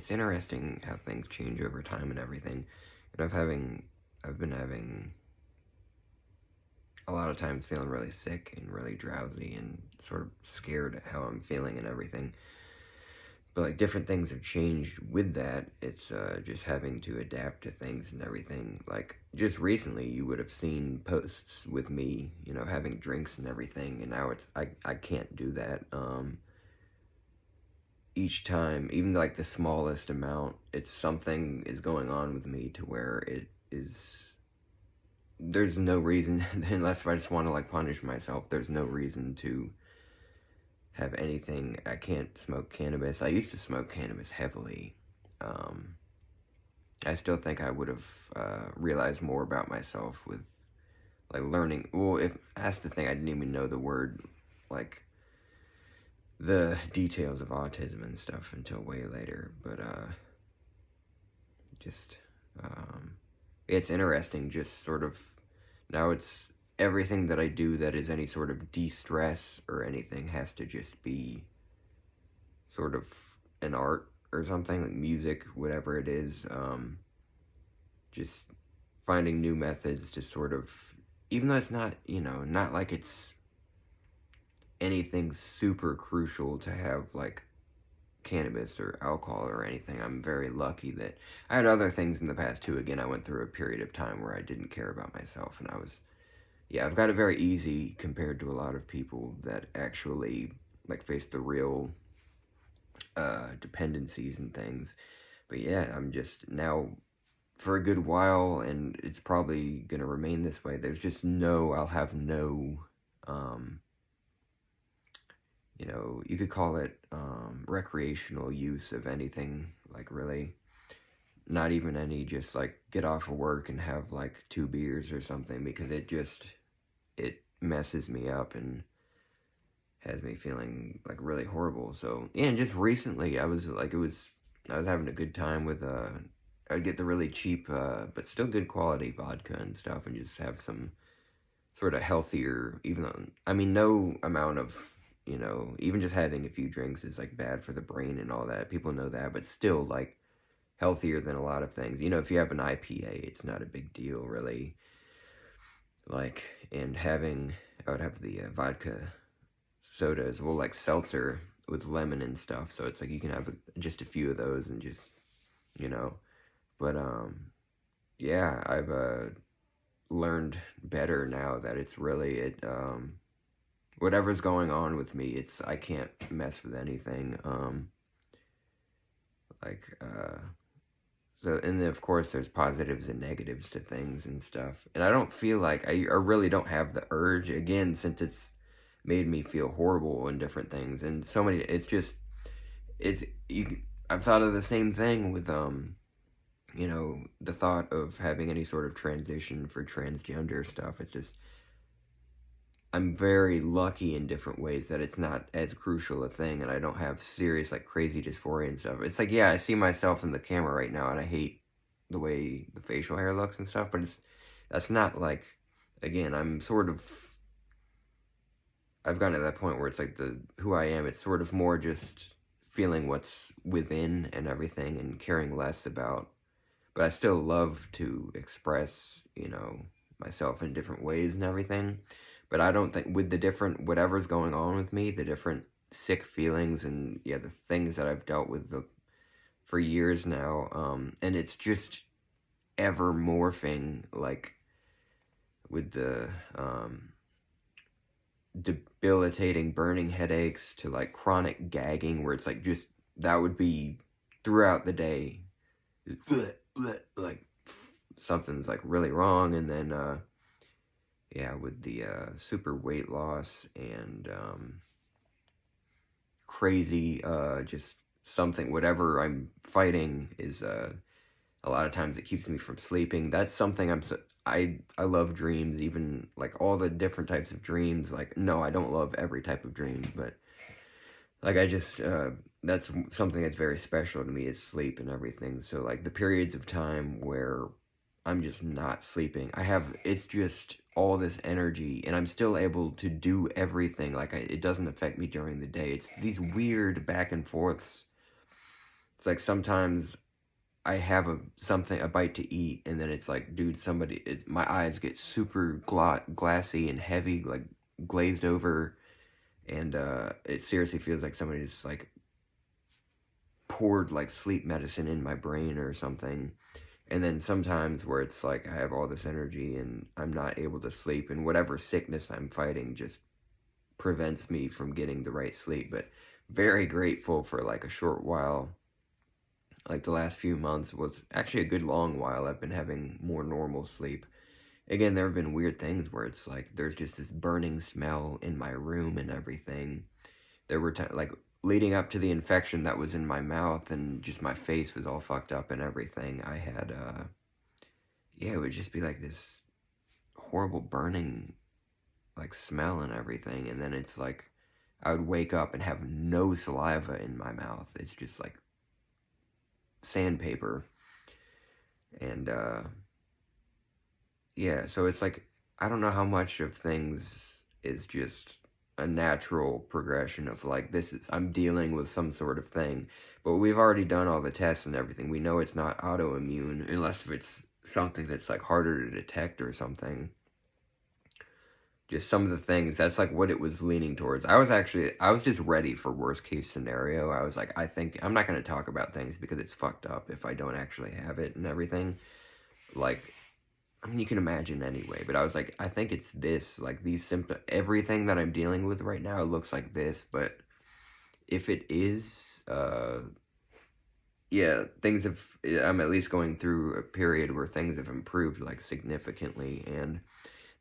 it's interesting how things change over time and everything. And I've been having a lot of times feeling really sick and really drowsy and sort of scared at how I'm feeling and everything. But like different things have changed with that. It's just having to adapt to things and everything. Like just recently, you would have seen posts with me, having drinks and everything, and now I can't do that. Each time, even like the smallest amount, it's something is going on with me to where it is. There's no reason, unless if I just want to like punish myself. There's no reason to have anything. I can't smoke cannabis. I used to smoke cannabis heavily. Um, I still think I would have realized more about myself with like learning. Well, if that's the thing, I didn't even know the word, like the details of autism and stuff until way later. But just it's interesting. Just sort of now it's everything that I do that is any sort of de-stress or anything has to just be sort of an art or something, like music, whatever it is. Just finding new methods to sort of, even though it's not, not like it's anything super crucial to have like cannabis or alcohol or anything. I'm very lucky that I had other things in the past too. Again, I went through a period of time where I didn't care about myself, and I've got it very easy compared to a lot of people that actually like face the real dependencies and things. But yeah, I'm just now for a good while, and it's probably gonna remain this way. I'll have no, you could call it recreational use of anything, like really. Not even any, just like get off of work and have like 2 beers or something, because it messes me up and has me feeling like really horrible. So yeah, and just recently I was having a good time with I'd get the really cheap but still good quality vodka and stuff, and just have some sort of healthier, even though I mean no amount of, even just having a few drinks is like bad for the brain and all that. People know that, but still like healthier than a lot of things. If you have an IPA, it's not a big deal really. Like, and I would have the vodka soda as well, like seltzer with lemon and stuff. So it's like you can have just a few of those and just, you know. But yeah, I've learned better now that it's really whatever's going on with me. I can't mess with anything. Like So, and then of course there's positives and negatives to things and stuff. And I don't feel like I really don't have the urge again, since it's made me feel horrible and different things. And so many, it's, you, I've thought of the same thing with, the thought of having any sort of transition for transgender stuff. It's just, I'm very lucky in different ways that it's not as crucial a thing, and I don't have serious, like, crazy dysphoria and stuff. It's like, yeah, I see myself in the camera right now, and I hate the way the facial hair looks and stuff, but that's not, like, again, I've gotten to that point where it's like who I am, it's sort of more just feeling what's within and everything, and caring less about, but I still love to express, myself in different ways and everything. But I don't think, with the different, whatever's going on with me, the different sick feelings and, yeah, the things that I've dealt with for years now, and it's just ever morphing, like, with the, debilitating burning headaches to, like, chronic gagging, where it's, like, just, that would be throughout the day, like, something's, like, really wrong, and then, yeah, with the super weight loss and crazy, just something, whatever I'm fighting is a lot of times it keeps me from sleeping. That's something I love dreams, even like all the different types of dreams. Like, no, I don't love every type of dream, but like I just that's something that's very special to me, is sleep and everything. So like the periods of time where I'm just not sleeping, it's just all this energy, and I'm still able to do everything. Like, it doesn't affect me during the day. It's these weird back and forths It's like sometimes I have a bite to eat, and then it's like, dude, my eyes get super glassy and heavy, like glazed over, and it seriously feels like somebody just like poured like sleep medicine in my brain or something. And then sometimes where it's like I have all this energy and I'm not able to sleep, and whatever sickness I'm fighting just prevents me from getting the right sleep. But very grateful for like a short while. Like the last few months was actually a good long while. I've been having more normal sleep. Again, there have been weird things where it's like there's just this burning smell in my room and everything. There were like leading up to the infection that was in my mouth, and just my face was all fucked up and everything. I had yeah, it would just be like this horrible burning like smell and everything, and then it's like I would wake up and have no saliva in my mouth. It's just like sandpaper. And yeah, so it's like I don't know how much of things is just a natural progression of like I'm dealing with some sort of thing, but we've already done all the tests and everything. We know it's not autoimmune unless if it's something that's like harder to detect or something. Just some of the things, that's like what it was leaning towards. I was just ready for worst case scenario. I was like, I think I'm not going to talk about things because it's fucked up if I don't actually have it and everything. Like, I mean, you can imagine anyway, but I was like, I think it's this, like these symptoms, everything that I'm dealing with right now, it looks like this, but if it is, yeah, I'm at least going through a period where things have improved, like, significantly, and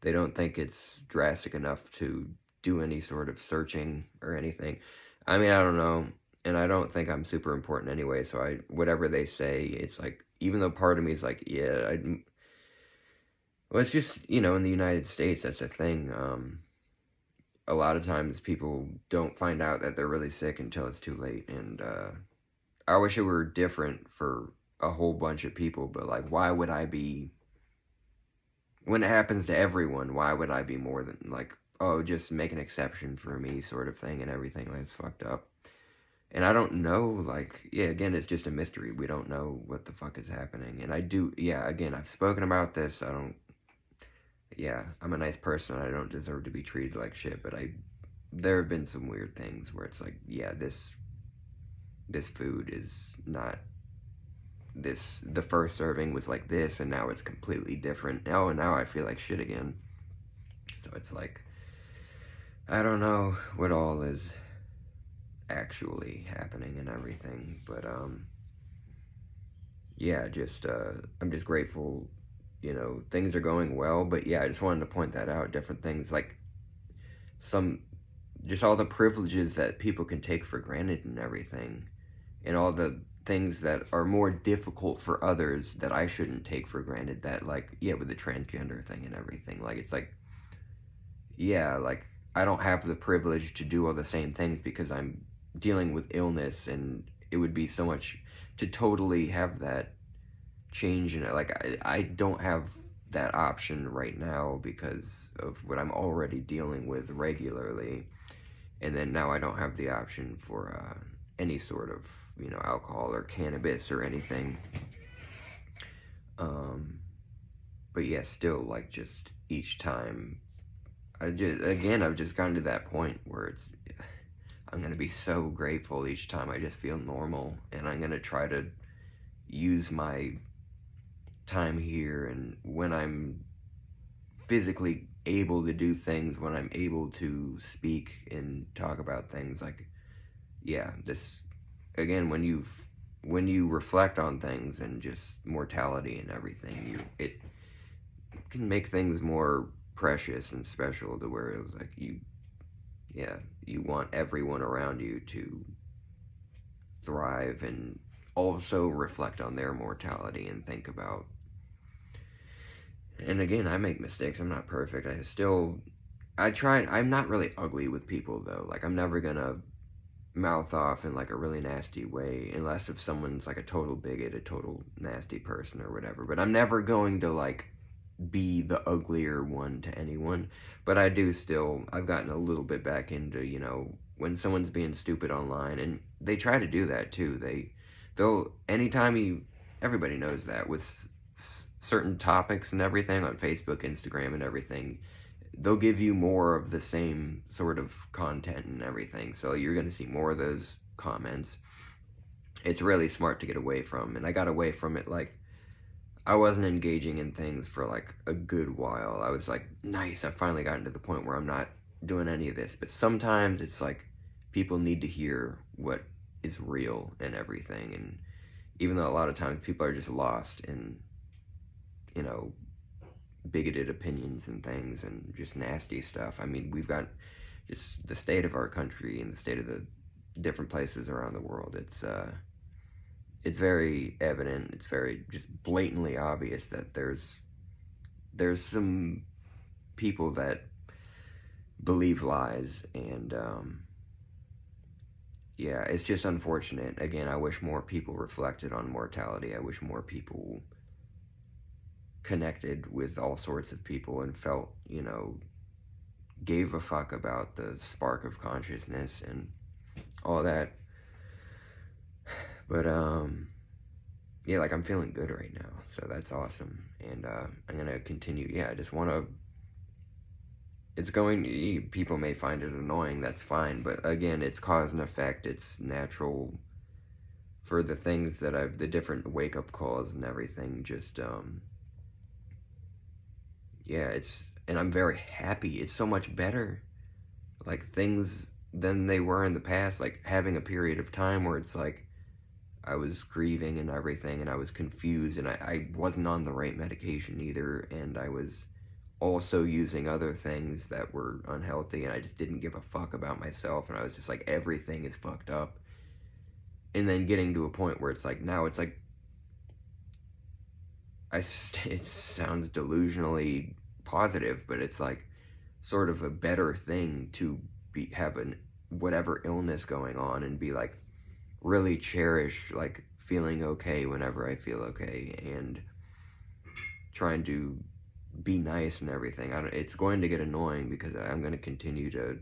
they don't think it's drastic enough to do any sort of searching or anything. I mean, I don't know, and I don't think I'm super important anyway, so whatever they say, it's like, even though part of me is like, yeah, well, it's just, in the United States, that's a thing. A lot of times people don't find out that they're really sick until it's too late, and I wish it were different for a whole bunch of people, but like, why would I be, when it happens to everyone, why would I be more than like, oh, just make an exception for me sort of thing and everything? Like, it's fucked up. And I don't know, like, yeah, again, it's just a mystery. We don't know what the fuck is happening. And again, I've spoken about this. Yeah, I'm a nice person. I don't deserve to be treated like shit, but there have been some weird things where it's like, yeah, this food is not the first serving was like this, and now it's completely different. And now I feel like shit again. So it's like, I don't know what all is actually happening and everything, but yeah, I'm just grateful, things are going well. But yeah, I just wanted to point that out. Different things, like just all the privileges that people can take for granted and everything, and all the things that are more difficult for others that I shouldn't take for granted, that, like, yeah, with the transgender thing and everything, like, it's like, yeah, like, I don't have the privilege to do all the same things because I'm dealing with illness, and it would be so much to totally have that change in it. Like, I don't have that option right now because of what I'm already dealing with regularly, and then now I don't have the option for any sort of, alcohol or cannabis or anything. But yeah, still, like, just each time, I've just gotten to that point where I'm gonna be so grateful each time I just feel normal, and I'm gonna try to use my time here, and when I'm physically able to do things, when I'm able to speak and talk about things, like, yeah, again, when you reflect on things and just mortality and everything, it can make things more precious and special, to where it was like you want everyone around you to thrive, and also reflect on their mortality and think about. And again, I make mistakes. I'm not perfect. I'm not really ugly with people, though. Like, I'm never gonna mouth off in like a really nasty way, unless if someone's like a total bigot, a total nasty person or whatever. But I'm never going to like be the uglier one to anyone. But I've gotten a little bit back into, when someone's being stupid online, and they try to do that too. anytime everybody knows that with certain topics and everything on Facebook, Instagram, and everything, they'll give you more of the same sort of content and everything. So you're going to see more of those comments. It's really smart to get away from, and I got away from it. Like, I wasn't engaging in things for like a good while. I was like, nice, I've finally gotten to the point where I'm not doing any of this. But sometimes it's like people need to hear what is real and everything. And even though a lot of times people are just lost in, you know, bigoted opinions and things and just nasty stuff. I mean, we've got just the state of our country and the state of the different places around the world. It's very evident, it's very just blatantly obvious that there's some people that believe lies, and yeah, it's just unfortunate. Again, I wish more people reflected on mortality. I wish more people connected with all sorts of people and felt, you know, gave a fuck about the spark of consciousness and all that. But yeah, like, I'm feeling good right now, so that's awesome. And I'm gonna continue. Yeah, I just want to, people may find it annoying, that's fine, but again, it's cause and effect. It's natural for the things that the different wake-up calls and everything. Just yeah, and I'm very happy. It's so much better, like, things than they were in the past. Like, having a period of time where it's like I was grieving and everything, and I was confused, and I wasn't on the right medication either, and I was also using other things that were unhealthy, and I just didn't give a fuck about myself, and I was just like, everything is fucked up. And then getting to a point where it's like, now it's like, it sounds delusionally positive, but it's like sort of a better thing to have whatever illness going on and be like, really cherish like feeling okay whenever I feel okay, and trying to be nice and everything. It's going to get annoying because I'm going to continue to.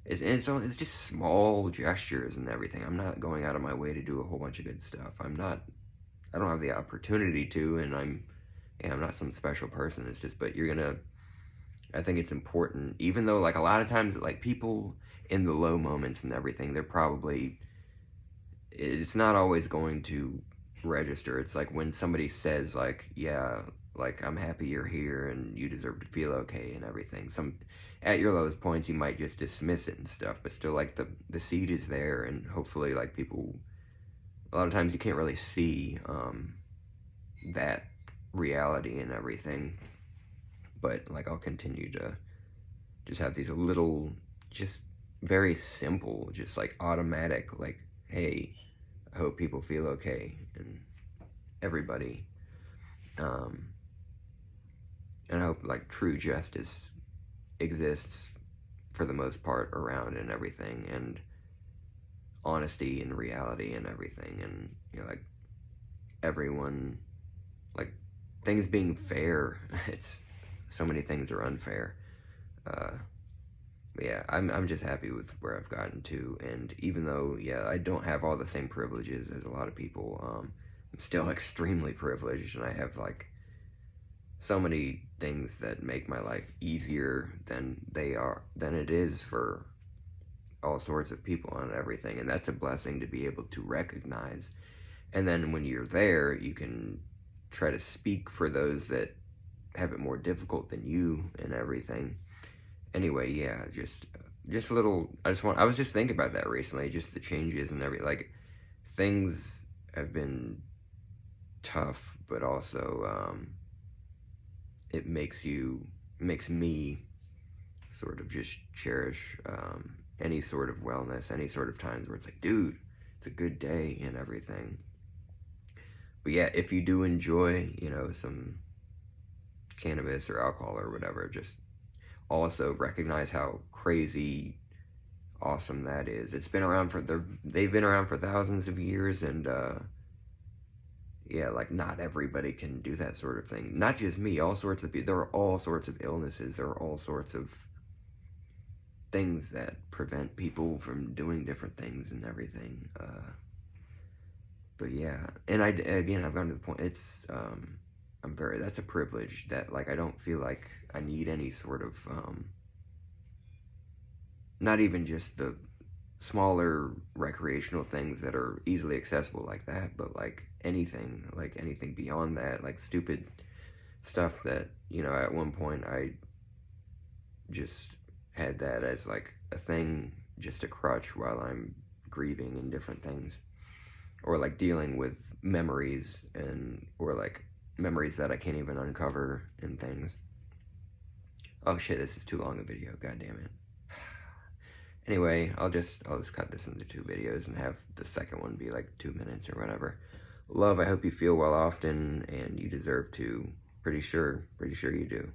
It's just small gestures and everything. I'm not going out of my way to do a whole bunch of good stuff. I don't have the opportunity to, and I'm not some special person. It's just, but I think it's important, even though, like, a lot of times, like, people in the low moments and everything, it's not always going to register. It's like when somebody says, like, yeah, like, I'm happy you're here and you deserve to feel okay and everything. At your lowest points, you might just dismiss it and stuff, but still, like, the seed is there, and hopefully, like, people, a lot of times you can't really see that reality and everything, but, like, I'll continue to just have these little, just very simple, just, like, automatic, like, hey, I hope people feel okay, and everybody, and I hope, like, true justice exists for the most part around and everything, and honesty and reality and everything, and, you know, like, everyone, like, things being fair. It's so many things are unfair. But yeah, I'm just happy with where I've gotten to, and even though, yeah, I don't have all the same privileges as a lot of people, I'm still extremely privileged, and I have, like, so many things that make my life easier than it is for all sorts of people and everything, and that's a blessing to be able to recognize. And then when you're there, you can try to speak for those that have it more difficult than you and everything. Anyway, yeah, just a little, I was just thinking about that recently, just the changes and like, things have been tough, but also, it makes me sort of just cherish, any sort of wellness, any sort of times where it's like, dude, it's a good day and everything. But yeah, if you do enjoy, you know, some cannabis or alcohol or whatever, just also recognize how crazy awesome that is. They've been around for thousands of years, and yeah, like, not everybody can do that sort of thing. Not just me, all sorts of people. There are all sorts of illnesses, there are all sorts of things that prevent people from doing different things and everything. But yeah, and again, I've gotten to the point, that's a privilege that, like, I don't feel like I need any sort of, not even just the smaller recreational things that are easily accessible like that, but like anything beyond that, like stupid stuff that, at one point I just had that as like a thing, just a crutch while I'm grieving and different things, or like dealing with memories or like memories that I can't even uncover and things. Oh shit, this is too long a video, god damn it. Anyway, I'll just cut this into 2 videos and have the second one be like 2 minutes or whatever. Love, I hope you feel well often, and you deserve to. Pretty sure you do.